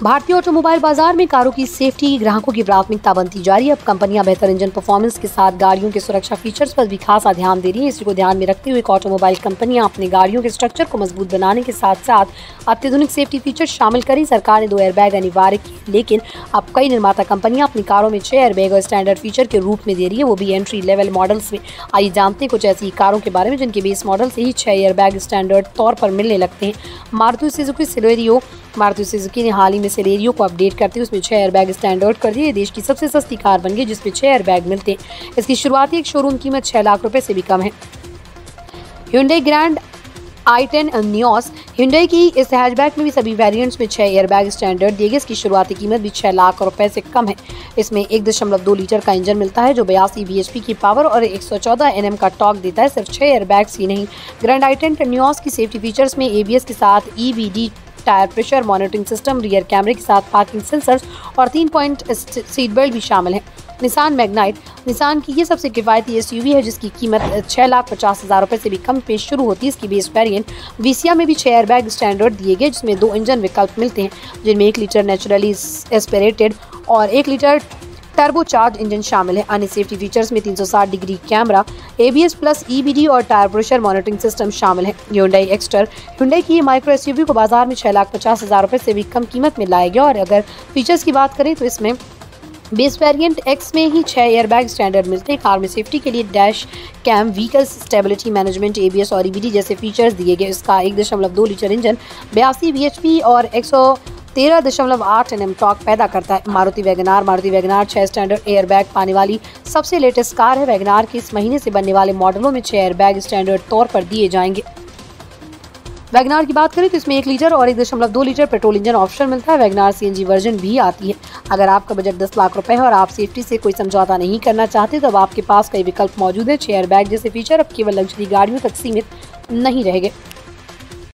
भारतीय ऑटोमोबाइल बाजार में कारों की सेफ्टी ग्राहकों की प्राथमिकता बनती जा रही है। अब कंपनियां बेहतर इंजन परफॉर्मेंस के साथ गाड़ियों के सुरक्षा फीचर्स पर भी खासा ध्यान दे रही है। इसी को ध्यान में रखते हुए ऑटोमोबाइल कंपनियां अपने गाड़ियों के स्ट्रक्चर को मजबूत बनाने के साथ साथ अत्याधुनिक सेफ्टी फीचर शामिल करी। सरकार ने 2 एयरबैग अनिवार्य किए, लेकिन अब कई निर्माता कंपनियां अपनी कारों में 6 एयरबैग और स्टैंडर्ड फीचर के रूप में दे रही है, वो भी एंट्री लेवल मॉडल्स में। आइए जानते हैं कुछ ऐसी कारों के बारे में जिनके बेस मॉडल से ही 6 एयरबैग स्टैंडर्ड तौर पर मिलने लगते हैं। मारुति सुजुकी ने हाल ही में सेलेरियो को अपडेट करते हुए उसमें 6 एयरबैग स्टैंडर्ड कर दिए। देश की सबसे सस्ती कार बन गई जिसमें 6 एयरबैग मिलते हैं। इसकी शुरुआती एक शोरूम कीमत 6 लाख रुपए से भी कम है। Hyundai grand i10 Nios Hyundai की इस हैचबैक में भी सभी वेरिएंट्स में 6 एयरबैग स्टैंडर्ड दिए गए। इसकी शुरुआती कीमत भी 6 लाख रुपए से कम है। इसमें 1.2 लीटर का इंजन मिलता है जो 82 bhp की पावर और 114 Nm का टॉर्क देता है। सिर्फ 6 एयरबैग्स ही नहीं, ग्रैंड i10 नियोस की सेफ्टी फीचर्स में ABS के साथ EBD tyre pressure monitoring system, rear कैमरे के साथ पार्किंग सेंसर्स और 3 पॉइंट सीट बेल्ट भी शामिल है। निसान मैग्नाइट निसान की ये सबसे किफायती SUV है जिसकी कीमत 6,50,000 रुपए से भी कम पे शुरू होती है। इसकी बेस वेरिएंट VCA में भी 6 एयरबैग स्टैंडर्ड दिए गए जिसमें 2 इंजन विकल्प मिलते हैं जिनमें 1 लीटर नेचुरली एस्पिरेटेड और 1 लीटर टर्बोचार्ज इंजन शामिल है। अन्य सेफ्टी फीचर्स में 360 degree camera, ABS plus EBD और टायर प्रेशर मॉनिटरिंग सिस्टम शामिल है। Hyundai एक्स्टर Hyundai की माइक्रो SUV को बाजार में 6,50,000 रुपए से भी कम कीमत में लाया गया और अगर फीचर्स की बात करें तो इसमें बेस वेरिएंट X में ही 6 एयरबैग स्टैंडर्ड मिलते हैं। कार में सेफ्टी के लिए dash cam, vehicle stability management, ABS और EBD जैसे फीचर्स दिए गए। इसका 1.2 लीटर इंजन 82 bhp और 113.8 Nm टॉर्क पैदा करता है। मारुति वैगनार 6 स्टैंडर्ड एयरबैग पाने वाली सबसे लेटेस्ट कार है। वैगनार के इस महीने से बनने वाले मॉडलों में 6 एयरबैग स्टैंडर्ड तौर पर दिए जाएंगे। वैगनार की बात करें तो इसमें 1 लीटर और 1.2 लीटर पेट्रोल इंजन ऑप्शन मिलता है। वैगनार CNG वर्जन भी आती है। अगर आपका बजट 10 लाख रुपए है और आप सेफ्टी से कोई समझौता नहीं करना चाहते तो अब आपके पास कई विकल्प मौजूद है। 6 एयरबैग जैसे फीचर अब केवल लग्जरी गाड़ियों तक सीमित नहीं रहेंगे।